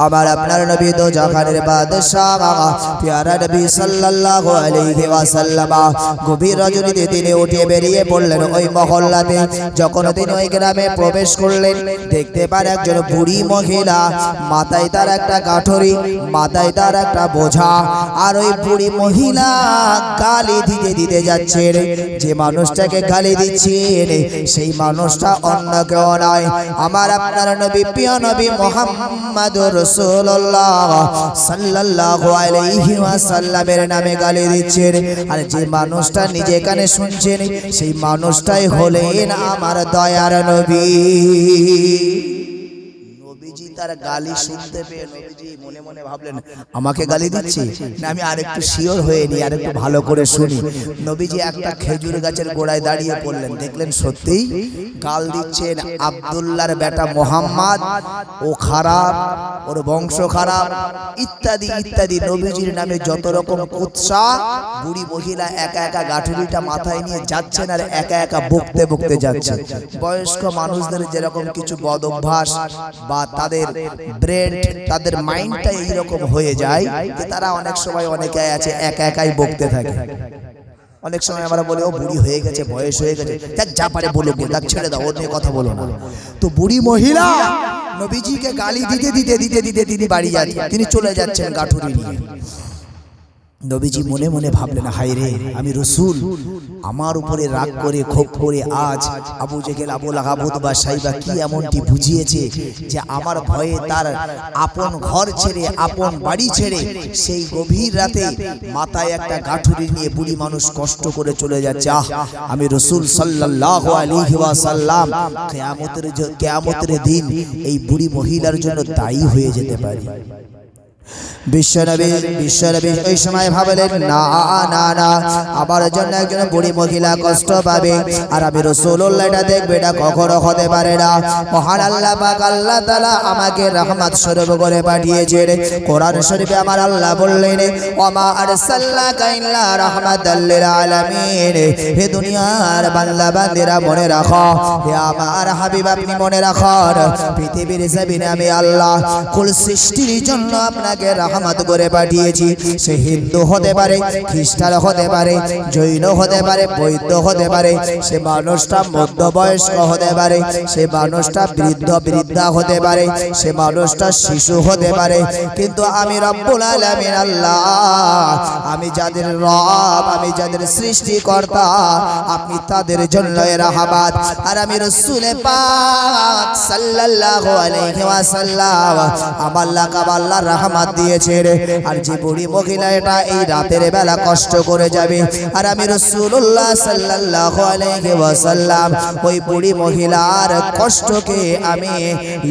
আমার আপনার নবী তো জাহানের বাদশাহ প্যারা নবী সাল্লাল্লাহু আলাইহি ওয়াসাল্লাম গভীর রজনীতে তিনি উঠে বেরিয়ে পড়লেন ওই মহল্লাতে। যখন তিনি ওই গ্রামে প্রবেশ করলেন দেখতে পান একজন বুড়ি মহিলা, মাথায় তার একটা গাঠরি, মাথায় তার একটা বোঝা, আর ওই বুড়ি মহিলা গালি দিতে দিতে যাচ্ছেন। যে মানুষটাকে গালি দিচ্ছেন সেই মানুষটা অন্য কেউ নয়, আমার আপনার নবী প্রিয় নবী মুহাম্মদুর রাসূলুল্লাহ সাল্লাল্লাহু আলাইহি ওয়াসাল্লামের নামে গালি দিচ্ছেন। আর যে মানুষটা নিজে কানে শুনছেন সেই মানুষটাই হলেন আমার দয়ার নবী। নবীজি তার গালি শুনতে পেয়ে নবীজি মনে মনে ভাবলেন আমাকে গালি দিচ্ছে না, আমি আরেকটু শিওর হয়ে নি, আরেকটু ভালো করে শুনি। নবীজি একটা খেজুর গাছের গোড়ায় দাঁড়িয়ে পড়লেন, দেখলেন সত্যিই গাল দিচ্ছেন আব্দুল্লাহর বেটা মোহাম্মদ, ও খারাপ, ওর বংশ খারাপ, ইত্যাদি ইত্যাদি নবীজির নামে যত রকম কুৎসা। বুড়ি মহিলা একা একা গাঠুরিটা মাথায় নিয়ে যাচ্ছেন আর একা একা বকতে বকতে যাচ্ছে। বয়স্ক মানুষদের যেরকম কিছু বদ অভ্যাস বা তাদের ব্রেন, তাদের মাইন্ডটা এইরকম হয়ে যায় যে তারা অনেক সময় অনেকে আছে একা একাই বকতে থাকে। অনেক সময় আমরা বলি ও বুড়ি হয়ে গেছে, বয়স হয়ে গেছে, দেখ যা পারে বলুক, দেখ ছেড়ে দাও, ওর নিয়ে কথা বলো না। তো বুড়ি মহিলা নবীজিকে গালি দিতে দিতে দিতে দিতে তিনি বাড়ি যাচ্ছেন, তিনি চলে যাচ্ছেন গাঠুরি নিয়ে। নবীজি মনে মনে ভাবলেন হায় রে, আমি রাসূল, আমার উপরে রাগ করে ক্ষোভ করে আজ আবু জেহেল, আবু লাহাব, উতবা, সাইবা কি এমনটি বুঝিয়েছে যে আমার ভয়ে তার আপন ঘর ছেড়ে, আপন বাড়ি ছেড়ে সেই গভীর রাতে মাথায় একটা গাঠুরি নিয়ে বুড়ি মানুষ কষ্ট করে চলে যাচ্ছে। আমি রাসূল সাল্লাল্লাহু আলাইহি ওয়াসাল্লাম কিয়ামতের দিন এই বুড়ি মহিলার জন্য দায়ী হয়ে যেতে পারি। বিশ্বনবী ওই সময় ভাবলেন না না না, আমার জন্য একজন বুড়ি মহিলা কষ্ট পাবে আর আমি রাসূলুল্লাহ এটা দেখবে, এটা কখনো হতে পারে না। মহান আল্লাহ পাক আল্লাহ তাআলা আমাকে রহমত স্বরূপ করে পাঠিয়েছেন। কোরআন শরীফে আমার আল্লাহ বললেন ওয়া মা আরসালনাকা ইল্লা রাহমাতাল লিল আলামিন। হে দুনিয়ার বান্দা বান্দিরা মনে রাখো, হে আমার হাবিব আপনি মনে রাখুন, পৃথিবীর জমিনে আমি আল্লাহ কুল সৃষ্টির জন্য আপনাকে রহমত করে পাঠিয়েছি। সে হিন্দু হতে পারে, খ্রিস্টান হতে পারে, জৈন হতে পারে, বৌদ্ধ হতে পারে, সে মানুষটা মধ্যবয়স্ক হতে পারে, সে মানুষটা বৃদ্ধা হতে পারে, সে মানুষটা শিশু হতে পারে, কিন্তু আমি রব্বুল আলামিন আল্লাহ, আমি যাদের রব, আমি যাদের সৃষ্টিকর্তা, আপনি তাদের জন্য রহমত। আর আমি রাসূল পাক সাল্লাল্লাহু আলাইহি ওয়াসাল্লাম আমার আল্লাহর রহমত দিয়েছে। আর যে বুড়ি মহিলা এটা এই রাতের বেলা কষ্ট করে যাবে, আর আমি রাসূলুল্লাহ সাল্লাল্লাহু আলাইহি ওয়াসাল্লাম ওই বুড়ি মহিলার কষ্টকে আমি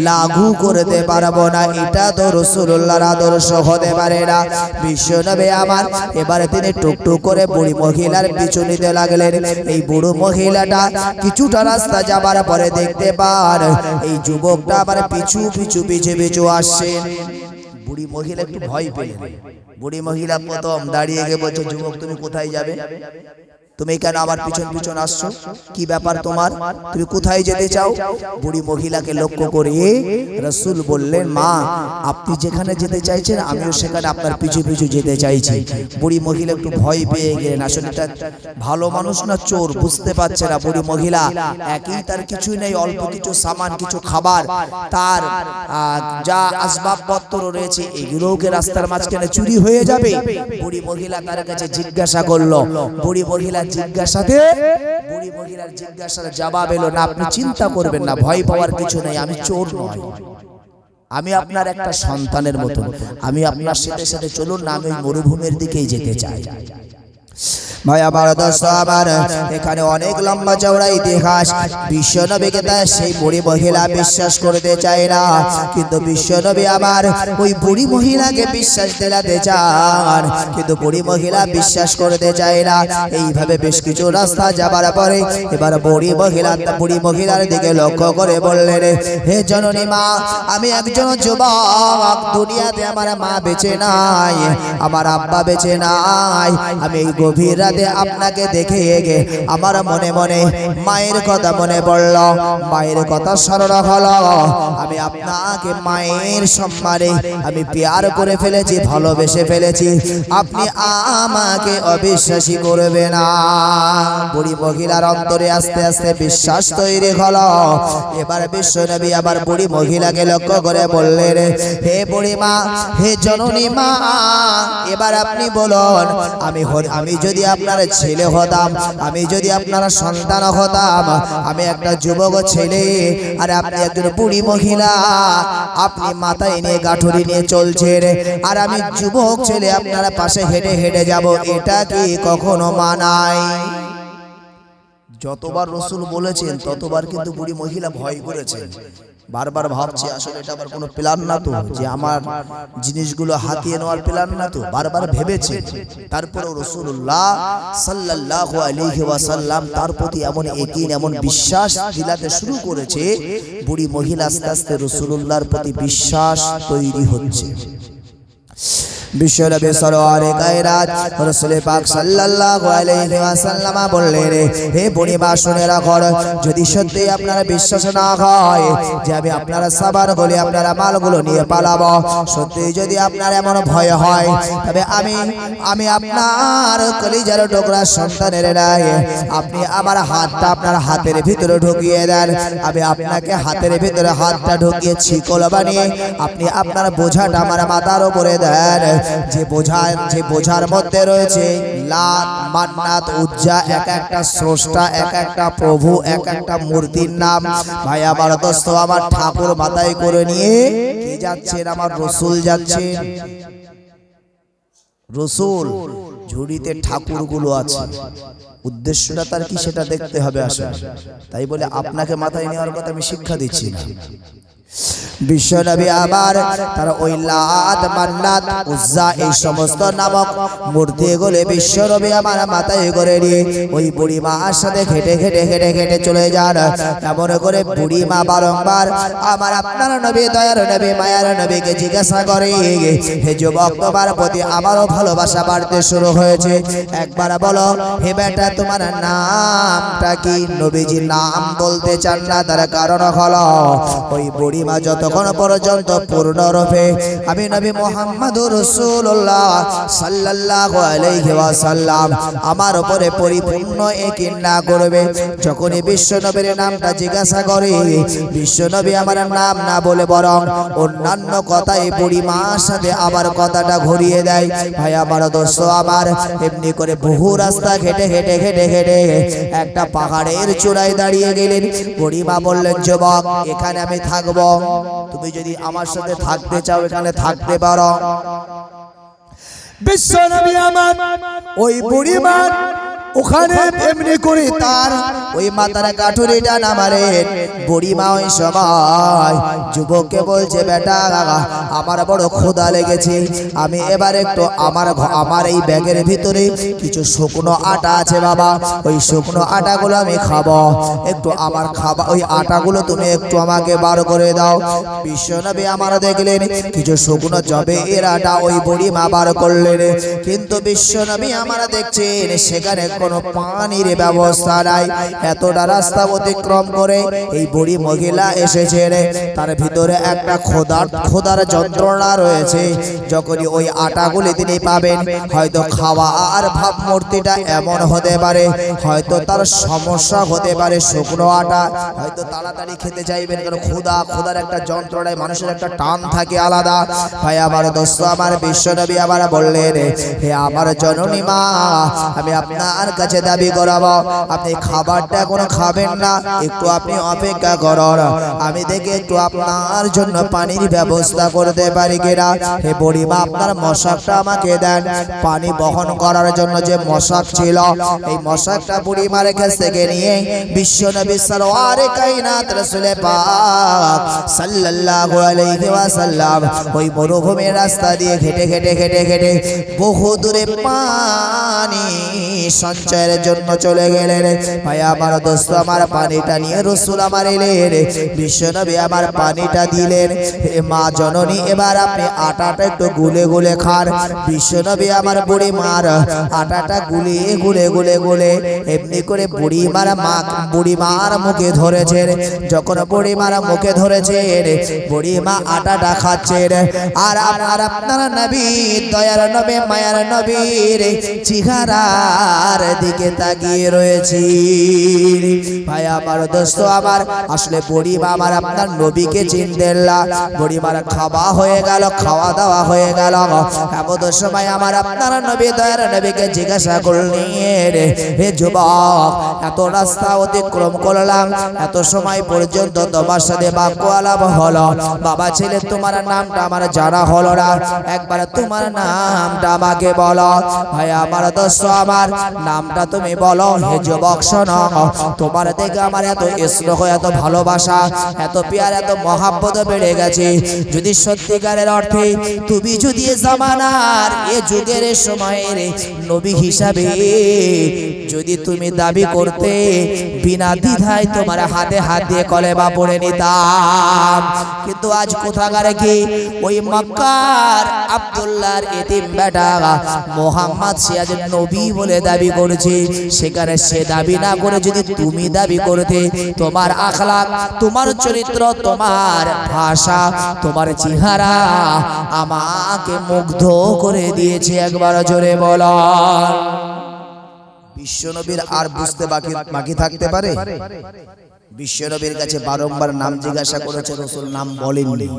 লাগু করতে পারবো না, এটা তো রাসূলুল্লাহর আদর্শ হতে পারে না। বিশ্বনবী আমার এবারে তিনি টুকটুক করে বুড়ি মহিলার পিছু নিতে লাগলেন। এই বুড়ো মহিলাটা কিছুটা রাস্তা যাবার পরে দেখতে পান এই যুবকটা আবার পিছু পিছু পিছু পিছু আসছেন। বুড়ি মহিলা একটু ভয় পেলেন। বুড়ি মহিলা প্রথম দাঁড়িয়ে গিয়ে বলছে যুবক তুমি কোথায় যাবে, তুমি কেন আমার পিছন পিছন আসছো, কি ব্যাপার তোমার, তুমি কোথায় যেতে চাও? বুড়ি মহিলাকে লক্ষ্য করে রাসূল বললেন মা আপনি যেখানে যেতে চাইছেন আমিও সেখানে আপনার পিছু পিছু যেতে চাইছি। বুড়ি মহিলা একটু ভয় পেয়ে গেলেন, আসলে এটা ভালো মানুষ না চোর বুঝতে পারছে না। বুড়ি মহিলা একই, তার কিছুই নেই, অল্প কিছু সামান, কিছু খাবার, তার যা আসবাবপত্র রয়েছে এগুলোকে রাস্তার মাঝখানে চুরি হয়ে যাবে। বুড়ি মহিলা তার কাছে জিজ্ঞাসা করলো, বুড়ি মহিলার জিজ্ঞাসার জবাব এলো না আপনি চিন্তা করবেন না, ভয় পাওয়ার কিছু নেই, আমি চোর নই, আমি আপনার একটা সন্তানের মতো, আমি আপনার সাথে সাথে চলুন না, আমি মরুভূমির দিকেই যেতে চাই। ভাই আমার দোস্ত আমার, এখানে অনেক লম্বা চওড়া ইতিহাস। বিশ্বনবীকে তার সেই বুড়ি মহিলা বিশ্বাস করতে চায় না, কিন্তু বিশ্বনবী আমার ওই বুড়ি মহিলাকে বিশ্বাস দিলাতে চান, কিন্তু বুড়ি মহিলা বিশ্বাস করতে চায় না। এইভাবে বেশ কিছু রাস্তা যাবার পরে এবার বুড়ি মহিলার দিকে লক্ষ্য করে বললেন হে জননী মা, আমি একজন যুবক, দুনিয়াতে আমার মা বেঁচে নাই, আমার আব্বা বেঁচে নাই, আমি এই গভীর মদিনাতে আপনাকে দেখে আমার মনে মনে মায়ের কথা মনে পড়ল, মায়ের কথা স্মরণ হলো। আমি আপনাকে মায়ের সম্মানে আমি প্যার করে ফেলেছি, ভালোবেসে ফেলেছি, আপনি আমাকে অবিশ্বাসী করবে না। বুড়ি মহিলার অন্তরে আস্তে আস্তে বিশ্বাস তৈরি হলো। এবার বিশ্বনবী আবার বুড়ি মহিলাকে লক্ষ্য করে বললেন, হে বুড়ি মা, হে জননী মা, এবার আপনি বলুন, আমি যদি আপনার ছেলে হতাম, আমি যদি আপনার সন্তান হতাম, আমি একটা যুবক ছেলে আর আপনি একজন বুড়ি মহিলা, আপনি মাথায় নিয়ে গাঠুরি নিয়ে চলছেন আর আমি যুবক ছেলে আপনার পাশে হেঁটে হেঁটে যাব, এটা কি কখনো মানায়? যতবার রসুল বলেছেন ততবার কিন্তু বুড়ি মহিলা ভয় করেছেন, বারবার ভাবছে আসলে এটা আবার কোনো প্ল্যান না তো, যে আমার জিনিসগুলো হাতিয়ে নেওয়ার প্ল্যান না তো, বারবার ভেবেছে। তারপরেও রাসূলুল্লাহ সাল্লাল্লাহু আলাইহি ওয়াসাল্লাম তার প্রতি এমন ইয়াকিন, এমন বিশ্বাস দিলাতে শুরু করেছে, বুড়ি মহিলা আস্তে আস্তে রাসূলুল্লাহর প্রতি বিশ্বাস তৈরি হচ্ছে। বিশ্বনবী সরওয়ারে কায়নাত রাসূল পাক সাল্লাল্লাহু আলাইহি ওয়াসাল্লাম বললেন, হে বুড়ি মা শুনে রাখো, যদি সত্যি আপনারা বিশ্বাস না হয় যে আমি আপনারা সাবার বলে আপনারা মালগুলো নিয়ে পালাবো, সত্যি যদি আপনার এমন ভয় হয়, তবে আমি আপনার কলিজার টুকরা সন্তানের নাই, আপনি আমার হাতটা আপনার হাতের ভিতরে ঢুকিয়ে দেন, আমি আপনাকে হাতের ভিতরে হাতটা ঢুকিয়ে শিকল বানিয়ে আপনি আপনার বোঝাটা আমার মাথার উপরে দেন। যে বোঝার মধ্যে রয়েছে লাত, মান্নাত, উজ্জা, এক একটা স্রষ্টা, এক একটা প্রভু, এক একটা মূর্তির নাম। ভাই আমার দোস্ত, আমার ঠাকুর মাথায় করে নিয়ে কি যাচ্ছেন? আমার রসুল যাচ্ছেন। রসুল ঝুড়িতে ঠাকুরগুলো আছে, উদ্দেশ্যটা তার কি সেটা দেখতে হবে আসলে। তাই বলে আপনাকে মাথায় নেওয়ার কথা আমি শিক্ষা দিচ্ছি না। বিশ্বনবী আবার তার ওই লাত, মান্নাত, উজ্জা এই সমস্ত নামক মূর্তিগুলো বিশ্বনবী আমার মাথায় করে নিয়ে ওই বুড়ি মার সাথে হেঁটে হেঁটে হেঁটে হেঁটে চলে যান। এমন করে বুড়ি মা বারংবার আমার আপনার নবী, দয়ার নবী, মায়ার নবীকে জিজ্ঞাসা করে, হে যুবক, তোমার প্রতি আমারও ভালোবাসা বাড়তে শুরু হয়েছে, একবার বলো হে বেটা তোমার নামটা কি? নবীজি নাম বলতে চান না, তার কারণ হলো ওই বুড়ি মা যতক্ষণ পর্যন্ত পূর্ণরূপে আমি নবী মুহাম্মদুর রাসূলুল্লাহ সাল্লাল্লাহু আলাইহি ওয়াসাল্লাম আমার উপরে পরিপূর্ণ ইয়াকিন না করবে, যখনই বিশ্বনবীর নামটা জিজ্ঞাসা করে, বিশ্বনবী আমার নাম না বলে বরং অন্যান্য কথাই বুড়ি মার সাথে আবার কথাটা ঘুরিয়ে দেয়। ভাই আমার দোস্ত আমার, এমনি করে বহু রাস্তা হেঁটে হেঁটে হেঁটে হেঁটে একটা পাহাড়ের চূড়ায় দাঁড়িয়ে গেলেন। বুড়ি মা বললেন, যুবক, এখানে আমি থাকবো, তুমি যদি আমার সাথে থাকতে চাও এখানে থাকতে পারো। বিশ্বনবী আমার ওই বুড়ি মা ওখানে এমনি করে তার ওই মাথার কাঠুরিটা নামালেন। বুড়ি মা ওই সময় যুবককে বলছে, বেটা আমার বড় ক্ষুধা লেগেছে, আমি এবার একটু আমার এই ব্যাগের ভিতরে কিছু শুকনো আটা আছে বাবা, ওই শুকনো আটাগুলো আমি খাবো, একটু আমার খাবার ওই আটাগুলো তুমি একটু আমাকে বার করে দাও। বিশ্বনবী আমার দেখলেন কিছু শুকনো জবে এর আটা ওই বুড়ি মা বার করলেন, কিন্তু বিশ্বনবী আমার দেখছেন সেখানে কোনো পানির ব্যবস্থা নাই। এতটা রাস্তা অতিক্রম করে এই বুড়ি মহিলা এসেছেন, তার ভিতরে একটা ক্ষুধার যন্ত্রণা রয়েছে। যখনই ওই আটাগুলি তিনি পাবেন, হয়তো খাওয়া আর ভাবমূর্তিটা এমন হতে পারে, হয়তো তার সমস্যা হতে পারে, শুকনো আটা হয়তো তাড়াতাড়ি খেতে চাইবেন, কারণ ক্ষুধার একটা যন্ত্রণায় মানুষের একটা টান থাকে আলাদা। ভাই আমার দোস্ত আমার, বিশ্বনবী আবার বললেন, হে আমার জননী মা, আমি আপনার কাছে দাবি করাবো, আপনি খাবারটা এখনো খাবেন না, একটু আপনি অপেক্ষা করুন, আমি দেখে একটু আপনার জন্য পানির ব্যবস্থা করতে পারি কিনা। হে বুড়ি মা, আপনার মশাকটা আমাকে দেন। পানি বহন করার জন্য যে মশাক ছিল, এই মশাকটা বুড়ি মার কাছ থেকে নিয়ে বিশ্বনবী সরওয়ারে কায়নাত রাসূল পাক সাল্লাল্লাহু আলাইহি ওয়াসাল্লাম ওই মরুভূমির রাস্তা দিয়ে হেঁটে হেঁটে হেঁটে হেঁটে বহু দূরে পানি সঞ্চয়ের জন্য চলে গেলেন। ভাই আমার দোস্ত আমার পানিটা নিয়ে রসুল আমার এলেন, বিশ্বনবী আমার পানিটা দিলেন। হে মা জননী, এবার আপনি আটাটা একটু গুলে গুলে খান। বিশ্বনবী আমার বুড়ি মার আটাটা গুলিয়ে গুলে গুলে গুলে এমনি করে বুড়ি মার মুখে ধরেছেন। যখন বুড়ি মারা মুখে ধরেছেন, বুড়ি মা আটাটা খাচ্ছেন। আর আপনার নবী, দয়ার নবী, মায়ার নবীর চেহারার দিকে তাকিয়ে রয়েছি। ভাই আমার দোস্ত আমার, আসলে বুড়ি মা আমার আপনার নবীকে চিনতেন না। বুড়ি মার খাওয়া হয়ে গেল, খাওয়া দাওয়া হয়ে গেল। এমন সময় আমার আপনার নবী, দয়ার নবীকে জিজ্ঞাসা করলেন, হে যুবক, এত রাস্তা অতিক্রম করলাম, এত সময় পর্যন্ত তোমার সাথে বাক্য আলাপ হলো, বাবা ছেলে তোমার নামটা আমার জানা হলো না, একবার তোমার নামটা আমাকে বলো। ভাই আমার দোস্ত আমার, নামটা তুমি বলো। হে যুবক শোনো, তোমার দেখে আমার এত স্নেহ, এত ভালোবাসা, এত প্যার, এত মহাব্বত বেড়ে গেছে। যদি সত্যিকারের অর্থে তুমি যদি জামানার এ যুগের সময়ের নবী হিসাবে যদি তুমি দাবি করতে, বিনা দ্বিধায় তোমার হাতে হাত দিয়ে কলেমা পড়ে নিতাম। কিন্তু আজ কোথাকার কি ওই মক্কার আব্দুল্লাহর এতিম বেটা মোহাম্মদ, সে আজ নবী বলে দাবি করেছে। সেখানে সে দাবি না করে যদি তুমি দাবি করতে, তোমার আখলাক, তোমার চরিত্র, তোমার ভাষা, তোমার চেহারা আমাকে মুগ্ধ করে দিয়েছে। একবার জোরে বলো। বিশ্বনবীর আর বুঝতে বাকি থাকতে পারে? বিশ্বনবীর কাছে বারংবার নাম জিজ্ঞাসা করেছে, রসুল নাম বলেননি।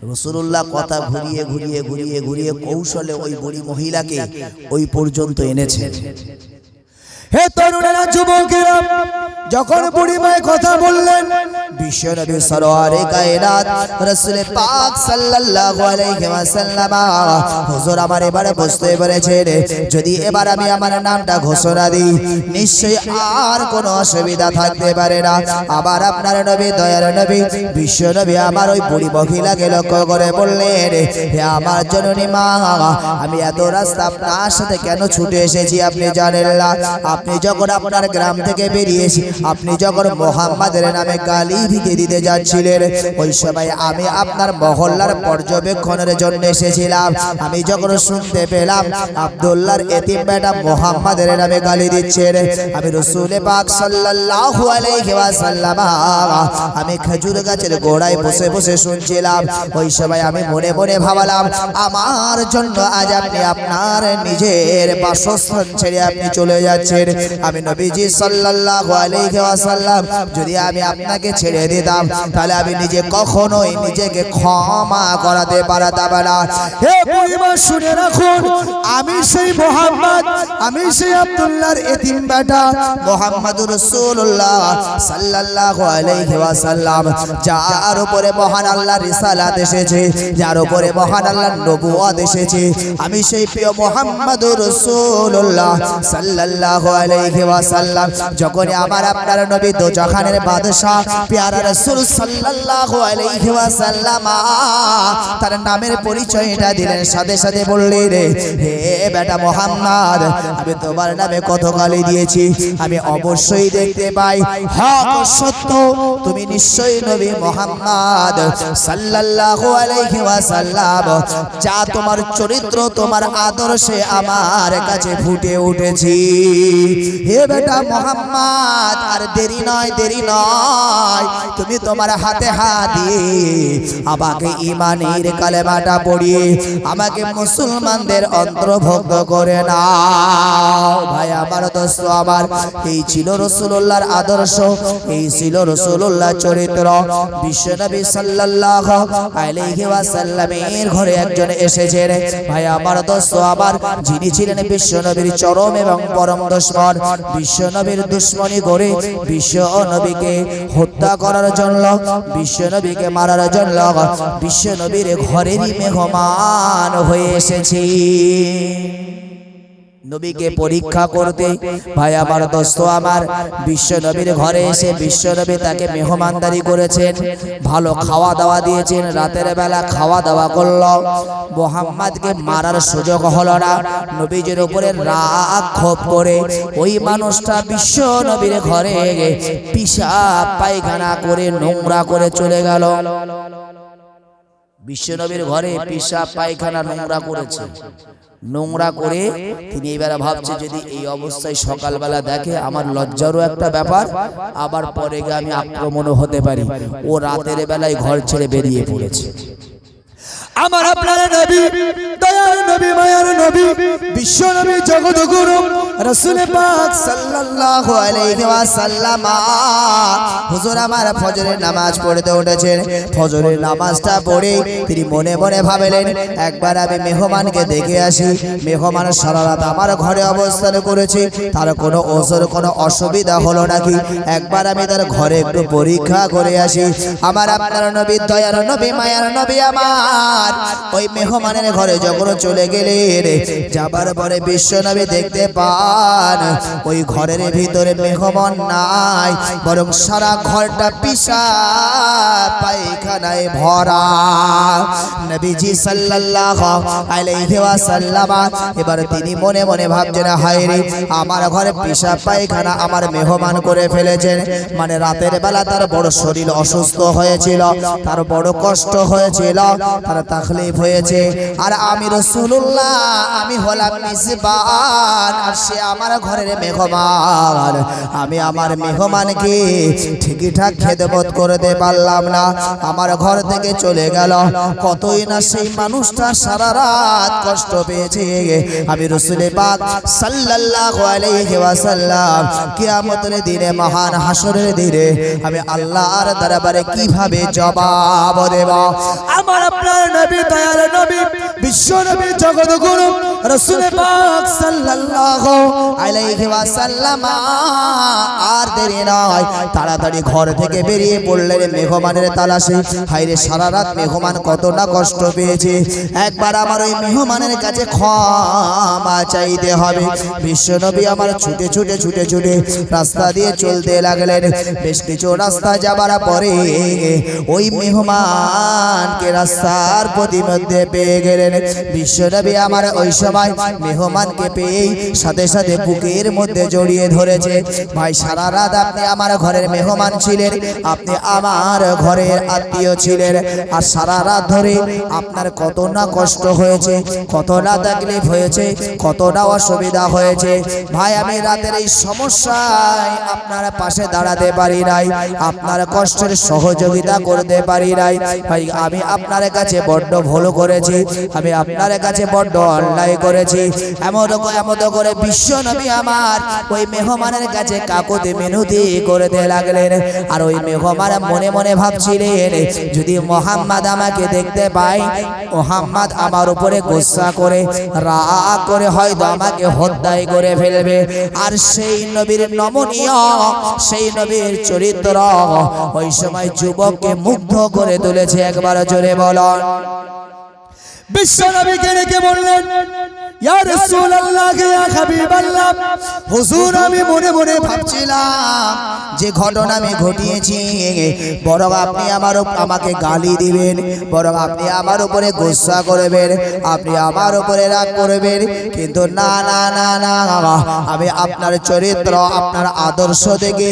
রসুল্লাহ কথা ঘুরিয়ে ঘুরিয়ে ঘুরিয়ে ঘুরিয়ে কৌশলে ওই বুড়ি মহিলাকে ওই পর্যন্ত এনেছেন। হে তরুণেরা, যুবকেরা, যখন বুড়ি মায়ের কথা বললেন, বিশ্বনবী সরওয়ারে কায়নাত রাসূল পাক সাল্লাল্লাহু আলাইহি ওয়াসাল্লাম, হুজুর আমার এবারে বুঝতে পেরেছেন, যদি এবার আমি আমার নামটা ঘোষণা দিই, নিশ্চয়ই আর কোনো অসুবিধা থাকতে পারে না। আবার আপনার নবী, দয়ার নবী, বিশ্বনবী আমার ওই বুড়ি মহিলাকে লক্ষ্য করে বললেন, হে আমার জননী মা, আমি এত রাস্তা আপনার সাথে কেন ছুটে এসেছি আপনি জানেন না। আপনি যখন আপনার গ্রাম থেকে বেরিয়েছি, আপনি যখন মুহাম্মাদের নামে গালি ভিকে দিতে যাচ্ছিলেন, ওই সময় আমি আপনার মহল্লার পর্যবেক্ষণের জন্য এসেছিলাম। আমি যখন শুনতে পেলাম আব্দুল্লাহর এতিম বেটা মুহাম্মাদের নামে গালি দিচ্ছেন, আমি রাসূল পাক সাল্লাল্লাহু আলাইহি ওয়াসাল্লাম, আমি খেজুর গাছের গোড়ায় বসে বসে শুনছিলাম। ওই সময় আমি মনে মনে ভাবলাম, আমার জন্য আজ আপনি আপনার নিজের বাসস্থান ছেড়ে আপনি চলে যাচ্ছেন। আমি নবীজি সাল্লাল্লাহু আলাইহি ওয়াসাল্লাম, যদি আমি আপনাকে ছেড়ে দিতাম, তাহলে আমি নিজে কখনোই নিজেকে ক্ষমা করাতে পারতাম না। হে পরিবার, শুনে রাখুন, আমি সেই মুহাম্মদ, আমি সেই আব্দুল্লাহর এতিম বেটা মুহাম্মদুর রাসূলুল্লাহ সাল্লাল্লাহু আলাইহি ওয়াসাল্লাম, যার উপরে মহান আল্লাহর রিসালাত এসেছে, যার উপরে মহান আল্লাহর নবুয়ত এসেছে। আমি সেই প্রিয় মুহাম্মদুর রাসূলুল্লাহ সাল্লাল্লাহু আলাইহি ওয়াসাল্লাম, যখন আমার আপনার নবী দোজাখানের বাদশা প্যারা রাসূল সাল্লাল্লাহু আলাইহি ওয়াসাল্লাম তার নামের পরিচয়টা দিলেন, সাথে সাথে বললেন, হে বেটা মুহাম্মদ, আমি তোমার নামে কত গালি দিয়েছি, আমি অবশ্যই দেখতে পাই হক সত্য, তুমি নিশ্চয়ই নবী মুহাম্মদ সাল্লাল্লাহু আলাইহি ওয়াসাল্লাম, যা তোমার চরিত্র, তোমার আদর্শে আমার কাছে ফুটে উঠেছি। হে বেটা মুহাম্মদ, আর দেরি নয়, দেরি নয়, তুমি তোমার হাতে হাত দিয়ে আমাকে ঈমানের কালেমাটা পড়িয়ে আমাকে মুসলমানদের অন্তর্ভুক্ত করে নাও। ভাই আমার দোস্ত আমার, এই ছিল রাসূলুল্লাহর আদর্শ, এই ছিল রাসূলুল্লাহর চরিত্র। বিশ্বনবী সাল্লাল্লাহু আলাইহি ওয়াসাল্লামের ঘরে একজন এসেছেন, ভাই আমার দোস্ত আমার, যিনি ছিলেন বিশ্বনবীর চরম এবং পরম দুশমন। বিশ্বনবীর দুশমনী করে বিশ্বনবীকে হত্যা করার জন্য, বিশ্বনবীকে মারার জন্য বিশ্বনবীর ঘরেরই মেহমান হয়ে এসেছি। নবীকে পরীক্ষা করতে। ভাই আমার দোস্ত আমার, বিশ্ব নবীর ঘরে এসে বিশ্ব নবী তাকে মেহমানদারি করেছেন, ভালো খাওয়া দাওয়া দিয়েছেন। রাতের বেলা খাওয়া দাওয়া করলো, মুহাম্মদকে মারার সুযোগ হলো না। নবীজির উপরে রাগ ক্ষোভ করে ওই মানুষটা বিশ্ব নবীর ঘরে পিশাব পায়খানা করে নোংরা করে চলে গেল। বিশ্ব নবীর ঘরে পিশাব পায়খানা নোংরা করেছে, নোংরা করে তিনি এবার ভাবছে যদি এই অবস্থায় সকালবেলা দেখে আমার লজ্জারও একটা ব্যাপার, আবার পরে গিয়ে আমি আক্রমণও হতে পারি। ও রাতের বেলায় ঘর ছেড়ে বেরিয়ে পড়েছে। আমার আপনার নবী, দয়ার নবী, মায়ার নবী, বিশ্ব নবী, জগৎগুরু রাসূল পাক সাল্লাল্লাহু আলাইহি ওয়াসাল্লাম হুজুর আমার ফজরের নামাজ পড়তে উঠেছেন। ফজরের নামাজটা পড়ে তিনি মনে মনে ভাবলেন একবার আমি মেহমানকে দেখে আসি। মেহমান সারা রাত আমার ঘরে অবস্থান করেছে, তার কোনো ওজোর কোনো অসুবিধা হলো নাকি, একবার আমি তার ঘরে একটু পরীক্ষা করে আসি। আমার আপনার নবী, দয়ার নবী, মায়ার নবী আমার ওই মেহমানের ঘরে যখন চলে গেলেন, যাবার পরে বিশ্ব নবী দেখতে পান ওই ঘরের ভিতরে মেহমান নাই, বরং সারা ঘরটা পিশাব পায়খানায় ভরা। নবীজি সাল্লাল্লাহু আলাইহি ওয়াসাল্লাম এবার তিনি মনে মনে ভাবছেন হায় রে, আমার ঘরে পিশাব পায়খানা আমার মেহমান করে ফেলেছেন। মানে রাতের বেলা তার বড় শরীর অসুস্থ হয়েছিল, তার বড় কষ্ট হয়েছিল, তার তাকলিফ হয়েছে। আর আমি রাসূলুল্লাহ, আমি হলাম মিজবান, আর সে আমার ঘরের মেহমান। আমি আমার মেহমানকে ঠিকঠাক খেদমত করতে পারলাম না, আমার ঘর থেকে চলে গেল। কতই না সেই মানুষটা সারা রাত কষ্ট পেয়েছে। আমি রাসূল পাক সাল্লাল্লাহু আলাইহি ওয়াসাল্লাম কিয়ামতের দিনে, মহান হাসরের দিনে আমি আল্লাহর দরবারে কিভাবে জবাব দেব? আমার আপনার নবী, দয়ার নবী, বিশ্ব নবী, জগৎগুরু রাসূল পাক সাল্লাল্লাহু আলাইহি ওয়াসাল্লাম আর দেরি নয়, তাড়াতাড়ি ঘর থেকে বেরিয়ে পড়লেন মেহমানের তালাশে। হায়রে, সারা রাত মেহমান কত না কষ্ট পেয়েছে, একবার আমার ওই মেহমানের কাছে ক্ষমা চাইতে হবে। বিশ্ব নবী আমার ছুটে ছুটে ছুটে ছুটে রাস্তা দিয়ে চলতে লাগলেন। বেশ কিছু রাস্তা যাবার পরে ওই মেহমানকে রাস্তার প্রতিমধ্যে পেয়ে গেলেন। বিশ্ব নবী আমার ওই সময় মেহমানকে পেয়েই সাথে সাথে বুকের মধ্যে জড়িয়ে ধরেছে। ভাই, সারা রাত আপনি আমার ঘরের মেহমান ছিলেন, আপনি আমার ঘরের আত্মীয় ছিলেন, আর সারা রাত ধরে আপনার কত না কষ্ট হয়েছে, কত না তাকলিফ হয়েছে, কত না অসুবিধা হয়েছে। ভাই, আমি রাতের এই সমস্যায় আপনার পাশে দাঁড়াতে পারি নাই, আপনার কষ্টের সহযোগিতা করতে পারি নাই। ভাই, আমি আপনার কাছে বড্ড ভুল করেছি, আমি আপনার কাছে বড্ড অন্যায় করেছি। এমন করে বিশ্ব নবী আমার ওই মেহমানের কাছে কাকুতি মিনতি করতে লাগলেন। আর ওই মেহমান মনে মনে ভাবছিলেন যদি মুহাম্মদ আমাকে দেখতে পায়, মুহাম্মদ আমার উপরে গুসা করে রাগ করে হয়তো আমাকে হত্যাই করে ফেলবে। আর সেই নবীর নমনীয়, সেই নবীর চরিত্র ওই সময় যুবককে মুগ্ধ করে তুলেছে। একবার জোরে বলুন। বিশ্ব নবীকে ডেকে বললেন, ইয়া রাসূলুল্লাহ, ইয়া হাবিবাল্লাহ, হুজুর আমি মনে মনে ভাবছিলাম যে ঘটনা আমি ঘটিয়েছি, বরং আপনি আমাকে গালি দিবেন, বরং আপনি আমার উপরে গুসা করবেন, আপনি আমার উপরে রাগ করবেন। কিন্তু না না না না, আমি আপনার চরিত্র, আপনার আদর্শ দেখে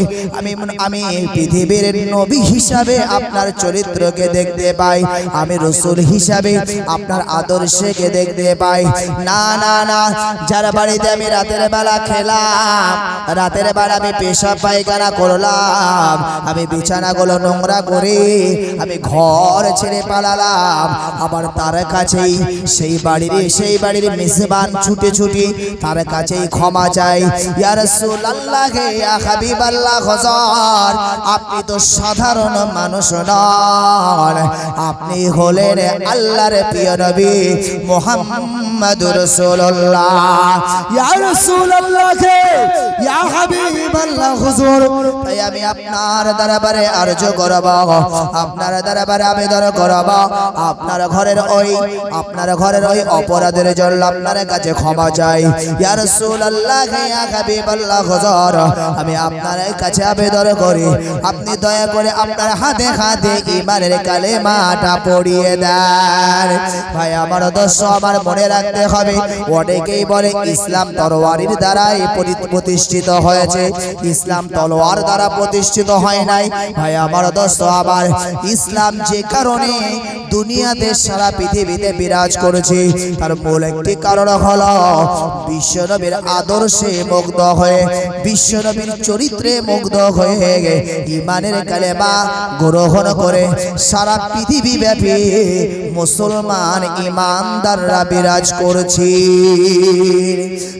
আমি পৃথিবীর নবী হিসাবে আপনার চরিত্রকে দেখতে পাই, আমি রাসূল হিসাবে আপনার আদর্শকে দেখতে পাই। না না না, যার বাড়িতে আমি রাতের বেলা খেলাম, রাতের বেলা আমি পেশাব পায়খানা করলাম, আমি বিছানাগুলো নোংরা করে আমি ঘর ছেড়ে পালালাম, আবার তার কাছেই সেই বাড়ির মেজবান ছুটে ছুটে তার কাছেই ক্ষমা চাই। ইয়া রাসূলুল্লাহ, ইয়া হাবিবাল্লাহ, হুজুর আপনি তো সাধারণ মানুষ নন, আপনি হলেন আল্লাহর প্রিয় নবী মুহাম্মদুর রাসূলুল্লাহ। ইয়া রাসূলুল্লাহ, ইয়া হাবিবাল্লাহ, হুজুর তাই আমি আপনার দরবারে আরজ করব, আপনার দরবারে আবেদন করব, আপনার ঘরের ওই অপরাধের জন্য আপনার কাছে ক্ষমা চাই। ইয়া রাসূলুল্লাহ, ইয়া হাবিবাল্লাহ, হুজুর আমি আপনার কাছে আবেদন করি, আপনি দয়া করে আপনার হাতে হাতে ঈমানের কালেমাটা পড়িয়ে দেন। ভাই আমার দোস্ত, আমার মনে রাখতে হবে, অনেকেই বলে ইসলাম তরবারির দ্বারাই প্রতিষ্ঠিত হয়েছে। ইসলাম তলোয়ার দ্বারা প্রতিষ্ঠিত হয় নাই। ভাই আমার দোস্ত, আবার ইসলাম যে কারণে দুনিয়াতে সারা পৃথিবীতে বিরাজ করেছে, তার মূল একটি কারণ হলো বিশ্বনবীর আদর্শে মুগ্ধ হয়ে, বিশ্বনবীর চরিত্রে মুগ্ধ হয়ে ঈমানের কালেমা গ্রহণ করে সারা পৃথিবী ব্যাপী মুসলমান ঈমানদাররা বিরাজ করছে।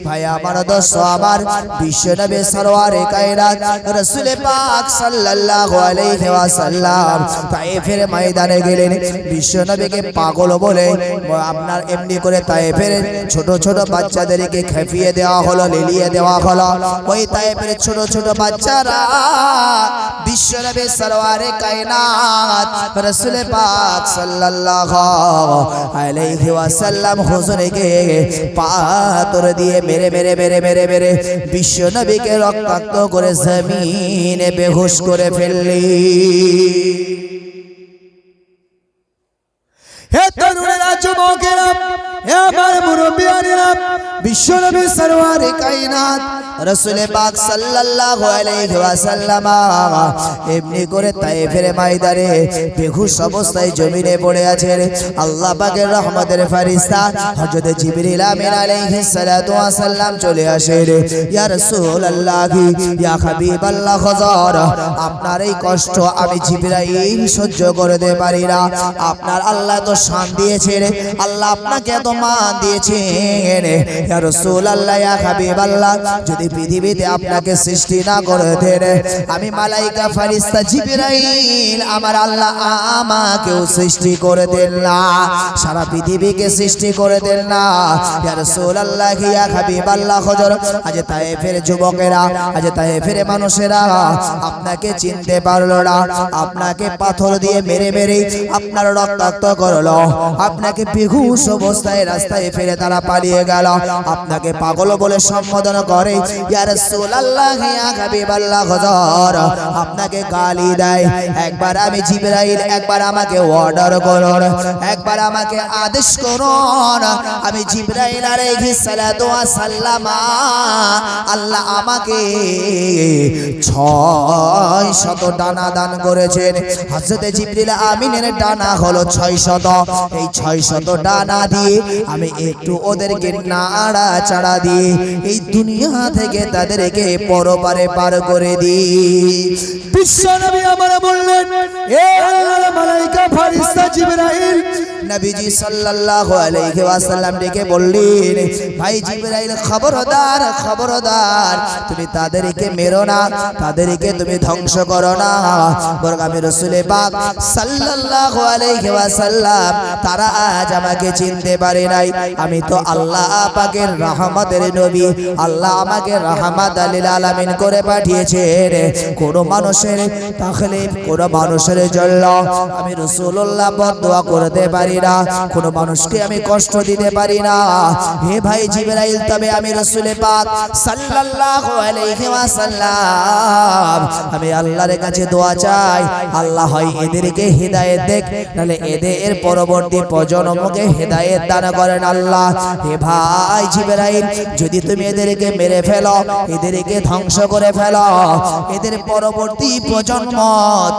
ভাই আমার দোস্ত, আমার বিশ্বনবী সরওয়ারে কায়নাত রাসূল পাক সাল্লাল্লাহু আলাইহি ওয়াসাল্লাম তায়েফের ময়দানে গেলেন। বিশ্বনবীকে পাগল বলে আপনার এমনি করে তায়েফের ছোট ছোট বাচ্চাদেরকে খেপিয়ে দেওয়া হলো, লেলিয়ে দেওয়া হলো। ওই তায়েফের ছোট ছোট বাচ্চারা বিশ্বনবী সরওয়ারে কায়নাত রাসূল পাক সাল্লাল্লাহু আলাইহি ওয়াসাল্লাম হুজুরকে পাথর দিয়ে মেরে মেরে মেরে মেরে মেরে বিশ্বনবীকে রক্তাক্ত করে জমিনে বেহুশ করে ফেললি। হে তরুণেরা, যুবকেরা, হে আমার মুরব্বিয়ানেরা, বিশ্বনবী সরওয়ারে কায়নাত রাসূল পাক সাল্লাল্লাহু আলাইহি ওয়াসাল্লাম এমনি করে তায়েফের ময়দানে বেহুশ অবস্থায় জমিনে পড়ে আছেন। আল্লাহ পাকের রহমতের ফেরেশতা হযরত জিবরিল আমিন আলাইহিস সালাতু ওয়াসাল্লাম চলে আসেন। ইয়া রাসূলুল্লাহ, ইয়া হাবিবাল্লাহ, হুজুর আপনার এই কষ্ট আমি জিবরাইল সহ্য করতে পারি না। আপনার আল্লাহ তো শান দিয়েছেন, আল্লাহ আপনাকে এত মান দিয়েছেন। ইয়া রাসূলুল্লাহ, ইয়া হাবিবাল্লাহ, যদি পৃথিবীতে আপনাকে সৃষ্টি না করতেন, আমি মালাইকা ফেরেশতা জিবরাইল আমার আল্লাহ আমাকেও সৃষ্টি করতেন না, সারা পৃথিবীকে সৃষ্টি করতেন না। ইয়া রাসূলুল্লাহ, ইয়া হাবিবাল্লাহ, হুজুর আজ তায়েফের যুবকেরা, আজ তায়েফের মানুষেরা আপনাকে চিনতে পারলো না, আপনাকে পাথর দিয়ে মেরে মেরে আপনার রক্তাক্ত করলো, আপনাকে বেহুশ অবস্থায় রাস্তায় ফেলে তারা পালিয়ে গেল, আপনাকে পাগল বলে সম্বোধন করে। ইয়া রাসূলুল্লাহ, ইয়া হাবিবাল্লাহ, হুজুর আপনাকে গালি দেয়। একবার আমি জিবরাইল, একবার আমাকে অর্ডার করুন, একবার আমাকে আদেশ করুন, আমি জিবরাইল আলাইহিস সালাতু ওয়াস সালাম, আল্লাহ আমাকে 600 ডানা দান করেছেন। হযরত জিবরিল আমিনের ডানা হলো 600। এই 600 ডানা দিয়ে আমি একটু ওদেরকে নাড়া চাড়া দিয়ে এই দুনিয়া থেকে তাদেরকে পরপারে পার করে দিই। বিশ্বনবী আমার বললেন, এ আল্লাহর মালাইকা ফেরেশতা জিবরাইল, নবীজি সাল্লাল্লাহু আলাইহি ওয়াসাল্লাম ডেকে বললেন, ভাই জিবরাইল, খবরদার খবরদার, তুমি তাদেরকে মেরো না, তাদেরকে তুমি ধ্বংস করো না, বরং আমি রাসূল পাক সাল্লাল্লাহু আলাইহি ওয়াসাল্লাম তারা আজ আমাকে চিনতে পারে নাই, আমি তো আল্লাহ পাকের রহমতের নবী, আল্লাহ আমাকে রাহমাত লিল আলামিন করে পাঠিয়েছেন। কোন মানুষের তাখলিফ, কোন মানুষের জন্য আমি রাসূলুল্লাহ বদদুয়া করতে পারি না, কোন মানুষকে আমি কষ্ট দিতে পারি না। হে ভাই জিবরাইল, তবে আমি রাসূল পাক সাল্লাল্লাহু আলাইহি ওয়াসাল্লাম আমি আল্লাহর কাছে দোয়া চাই, আল্লাহ হয় এদেরকে হিদায়াত দেখ, নালে এদের পরবর্তী প্রজন্মকে হিদায়াত দান করেন আল্লাহ। হে ভাই জিবরাইল, যদি তুমি এদেরকে মেরে ফেলো, এদেরকে ধ্বংস করে ফেলো, এদের পরবর্তী প্রজন্ম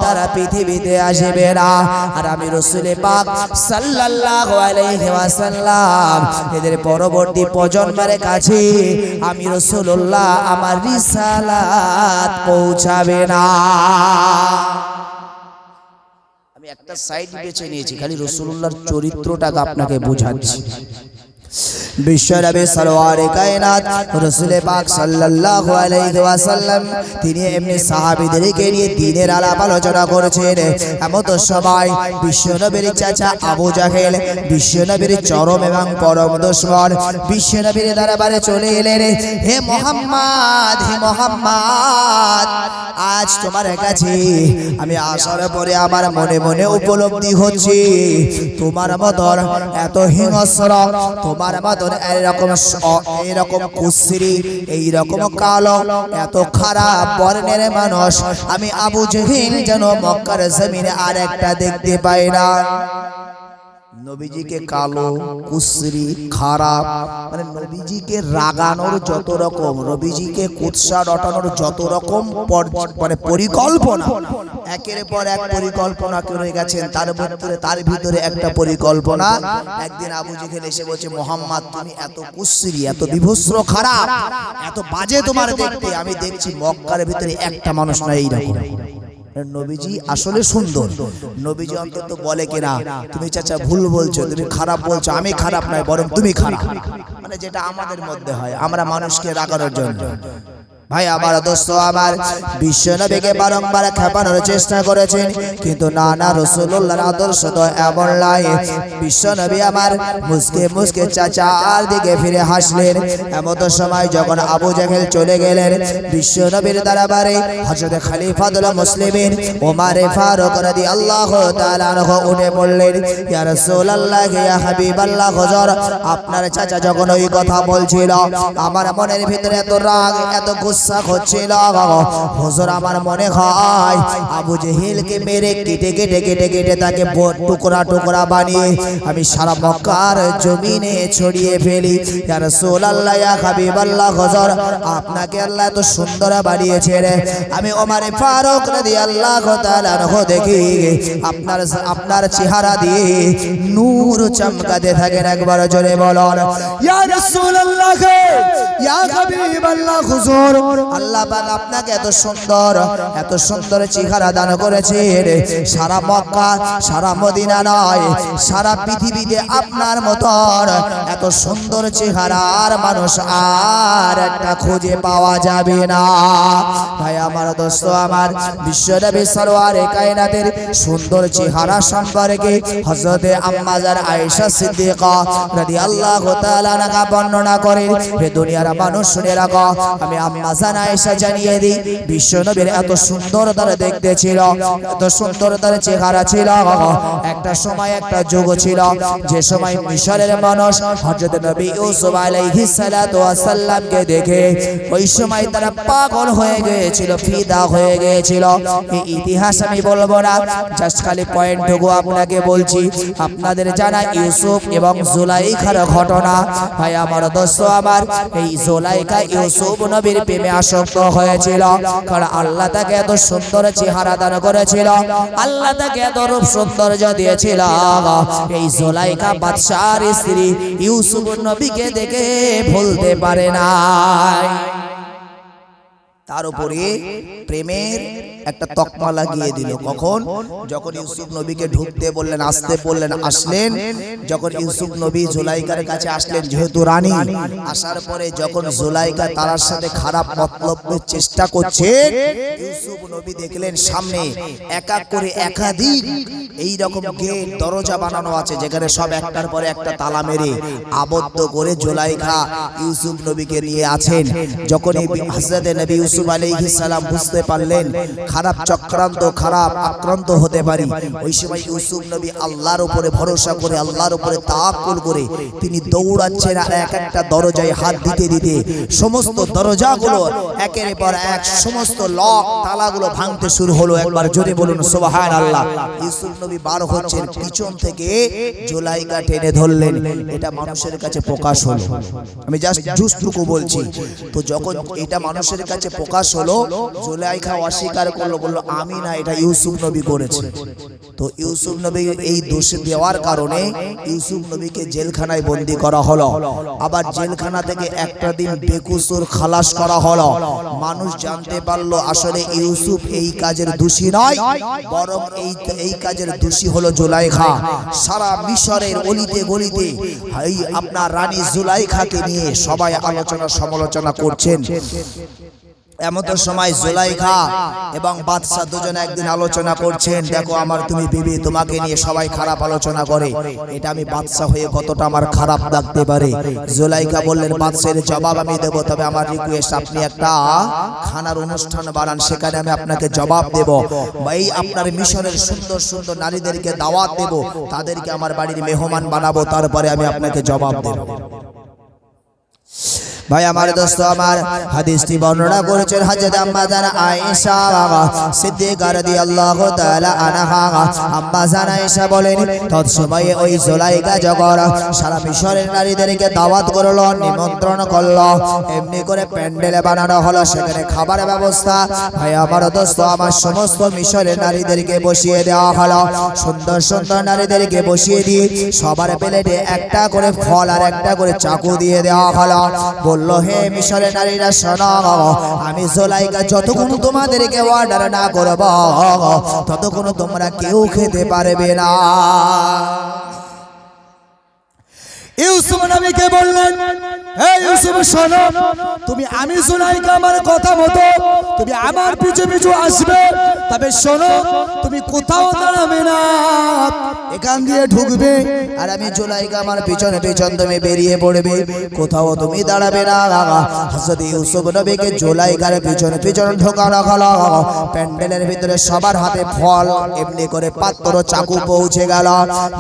তারা পৃথিবীতে আসবে না, আর আমি রাসূল পাক সাল্লাল্লাহু আলাইহি ওয়াসাল্লাম এদের পরবর্তী প্রজন্মের কাছে আমি রাসূলুল্লাহ আমার রিসালাত পৌঁছাবে না। আমি একটা সাইড বেছে নিয়েছি, খালি রাসূলুল্লাহর চরিত্রটাকে আপনাকে বোঝাচ্ছি। বিশ্বনবী সরওয়ারে কায়নাত রাসূল পাক সাল্লাল্লাহু আলাইহি ওয়াসাল্লাম তিনি এমনি সাহাবীদেরকে নিয়ে দ্বীনের আলাপ আলোচনা করেছেন। এমন সময় বিশ্বনবীর চাচা আবু জাহেল বিশ্বনবীর চরম এবং পরম দুশমন বিশ্বনবীর দরবারে চলে এলেন। হে মুহাম্মদ, হে মুহাম্মদ, আজ তোমার কাছে আমি আসার পরে আমার মনে মনে উপলব্ধি হচ্ছে তোমার মতন এত হিংস্র, তোমার মতন এরকম কুশ্রী, এইরকম কালো, এত খারাপ বর্ণের মানুষ আমি আবু জেহেল যেন মক্কার জমিনে আর একটা দেখতে পাই না। নবীজিকে কালো, কুশ্রী, খারাপ, মানে নবীজিকে রাগানোর যত রকম, নবীজিকে কুৎসা রটানোর যত রকম মানে পরিকল্পনা, একের পর এক পরিকল্পনা করে গেছেন। তার ভিতরে একটা পরিকল্পনা, একদিন আবু জেহেল এসে বলছে, মোহাম্মদ তুমি এত কুশ্রী, এত বিভৎস, খারাপ, এত বাজে তোমার দেখতে, আমি দেখছি মক্কার ভিতরে একটা মানুষ নাই এইরকম। নবীজি আসলে সুন্দর। নবীজি অন্তত বলে কিনা, তুমি চাচা ভুল বলছো, তুমি খারাপ বলছো, আমি খারাপ নয় বরং তুমি খারাপ, মানে যেটা আমাদের মধ্যে হয় আমরা মানুষকে রাগানোর জন্য। ভাই আমার দোস্ত আমার, বিশ্বনবীকে বারংবার খেপানোর চেষ্টা করেছেন, কিন্তু না না, রাসূলুল্লাহর আদর্শ তো এমন নয়। বিশ্বনবী আমার মুসকে মুসকে চাচার দিকে ফিরে হাসলেন। এমন সময় যখন আবু জাহেল চলে গেলেন বিশ্বনবীর দরবারে, হযরত খলিফাতুল মুসলিমিন ওমর ফারুক রাদিয়াল্লাহু তাআলা আনহু উঠে পড়লেন, ইয়া রাসূলুল্লাহ, ইয়া হাবিবাল্লাহ, হুজুর আপনার চাচা যখন ওই কথা বলছিল আমার মনের ভিতরে এত রাগ, এত গুসা হচ্ছিল, হুজুর আমার মনে হয় আবু জেহেলকে মেরে কেটে কেটে কেটে কেটে তাকে টুকরা টুকরা বানিয়ে আমি সারা মক্কার জমিনে ছড়িয়ে ফেলি। ইয়া রাসূলুল্লাহ, ইয়া হাবিবাল্লাহ, হুজুর আপনাকে আল্লাহ এত সুন্দর বানিয়েছে রে, আমি ওমর ফারুক রাদিয়াল্লাহু তাআলা আনহু দেখি আপনার চেহারা দিয়ে নূর চমকাতে থাকেন। একবার জোরে বলুন, ইয়া রাসূলুল্লাহ, ইয়া হাবিবাল্লাহ, হুজুর আল্লাহ পাক আপনাকে এত সুন্দর চেহারা দান করেছে, সারা মক্কা, সারা মদিনা নয়, সারা পৃথিবীতে আপনার মতন এত সুন্দর চেহারার মানুষ আর একটা খুঁজে পাওয়া যাবে না। ভাই আমার দোস্ত আমার, বিশ্বনবী সরওয়ারে কায়নাতের সুন্দর চেহারা সম্পর্কে হযরতে আম্মা জান আয়েশা সিদ্দিকা রাদিয়াল্লাহু তাআলা আনহা বর্ণনা করেন। হে দুনিয়ার মানুষ শুনে রাখো, আমি আম্মা জান আয়েশা জানিয়ে দিই, বিশ্বনবীর এত সুন্দর তার দেখতে ছিল, এত সুন্দর তার চেহারা ছিল। একটা সময়, একটা যুগ ছিল যে সময় মিশরের মানুষ হযরত নবী ইউসুফ আলাইহিস সালাতু ওয়াস সালামকে দেখে ওই সময় তারা পাগল হয়ে গিয়েছিল, ফিদা হয়ে গিয়েছিল। এই ইতিহাস আমি বলবো না, জাস্ট খালি পয়েন্টটুকু আপনাকে বলছি। আপনাদের জানা ইউসুফ এবং জুলাইখার ঘটনা। ভাই আমার দোস্ত আমার, এই জুলাইখা ইউসুফ নবীর প্রেমে আসক্ত হয়েছিল, কারণ আল্লাহ তাকে এত সুন্দর চেহারা দান করেছিল, আল্লাহ তাকে এত রূপ সৌন্দর্য দিয়েছিল। এই জুলাইখা বাদশার স্ত্রী ইউসুফ নবীকে দেখে ভুলতে পারে না। তার উপরে প্রেমের একটা তকমা লাগিয়ে দিল। কখন? যখন ইউসুফ নবীকে ঢুকতে বললেন, আসতে বললেন, আসলেন। যখন ইউসুফ নবী জুলাইখার কাছে আসলেন, যেহেতু রানী, আসার পরে যখন জুলাইখা তার সাথে খারাপ মতলবের চেষ্টা করছে, ইউসুফ নবী দেখলেন সামনে এক এক করে একাধিক এইরকম গেট, দরজা বানানো আছে, যেখানে সব একটার পরে একটা তালা মেরে আবদ্ধ করে জুলাইখা ইউসুফ নবীকে নিয়ে আছেন। যখন হযরত নবী ইউসুফ আলাইহিস সালাম বুঝতে পারলেন খারাপ চক্রান্ত, খারাপ আক্রান্ত হতে পারি, ওই সময় ইউসুফ নবী আল্লাহর উপরে ভরসা করে, আল্লাহর উপরে তাওয়াক্কুল করে তিনি দৌড়াচ্ছেন, আর এক একটা দরজায় হাত দিতে দিতে সমস্ত দরজাগুলো একের পর এক সমস্ত লক তালাগুলো ভাঙতে শুরু হলো। একবার জোরে বলুন সুবহানাল্লাহ। ইউসুফ নবী বার হচ্ছেন, পিছন থেকে জুলাইখা টেনে ধরলেন। এটা মানুষের কাছে প্রকাশ হলো, আমি জাস্ট জুসটুকু বলছি। তো যখন এটা মানুষের কাছে প্রকাশ হলো, জুলাইখা অস্বীকার করলো, বললো আমি না, এটা ইউসুফ নবী করেছে। তো ইউসুফ নবী এই দোষ দেওয়ার কারণে ইউসুফ নবীকে জেলখানায় বন্দী করা হলো। আবার জেলখানা থেকে একটা দিন বেকসুর খালাস করা হলো। মানুষ জানতে পারলো আসলে ইউসুফ এই কাজের দোষী নয়, বরং এই কাজের দোষী হলো জুলাইখা। সারা মিশরের অলিতে গলিতে এই আপনার রানী জুলাইখাকে নিয়ে সবাই আলোচনা সমালোচনা করছেন। এমন সময় জুলাইখা এবং বাদশা দুজনে একদিন আলোচনা করছেন, দেখো আমার তুমি বিবি, তোমাকে নিয়ে সবাই খারাপ আলোচনা করে, এটা আমি বাদশা হয়ে কতটা আমার খারাপ লাগতে পারে। জুলাইখা বললেন, বাদশার জবাব আমি দেব, তবে আমার রিকোয়েস্ট আপনি একটা খানার অনুষ্ঠান বানান, সেখানে আমি আপনাকে জবাব দেব। এই আপনার মিশরের সুন্দর সুন্দর নারীদেরকে দাওয়াত দেব, তাদেরকে আমার বাড়ির মেহমান বানাবো, তারপরে আমি আপনাকে জবাব দেব। ভাই আমার দোস্ত আমার, হাদিসটি বর্ণনা করেছেন হযরত আম্মা জান আয়েশা সিদ্দিকা রাদিয়াল্লাহু তাআলা আনহা। আম্মা জান আয়েশা বলেন, তৎসময়ে ওই জুলাইখা যখন সারা মিশরের নারীদেরকে দাওয়াত করলো, নিমন্ত্রণ করলো, এমনি করে প্যান্ডেল বানানো হলো, সেখানে খাবারের ব্যবস্থা। ভাই আমার দোস্ত আমার, সমস্ত মিশরের নারীদেরকে বসিয়ে দেওয়া হলো। সুন্দর সুন্দর নারীদেরকে বসিয়ে দিয়ে সবার প্লেটে একটা করে ফল আর একটা করে চাকু দিয়ে দেওয়া হলো। বলল, হে মিশরের নারীরা শোনো, আমি জুলাইখা যতক্ষণ তোমাদেরকে অর্ডার না করব ততক্ষণ তোমরা কেউ খেতে পারবে না। ইউসুফ নবীকে বললেন, হে ইউসুফ শোনো, তুমি আমি জুলাইখা আমার কথা মতো তুমি আমার পিছু পিছু আসবে, তবে শোনো তুমি কোথাও দাঁড়াবে না, এখান দিয়ে ঢুকবে আর আমি জুলাইখা আমার পিছনে পিছন তুমি বেরিয়ে পড়বে, কোথাও তুমি দাঁড়াবে না। হযরত ইউসুফ নবীকে জুলাইখার পিছনে পিছনে ঢোকানো হলো। প্যান্ডেলের ভিতরে সবার হাতে ফল, এমনি করে পাত্র চাকু পৌঁছে গেল।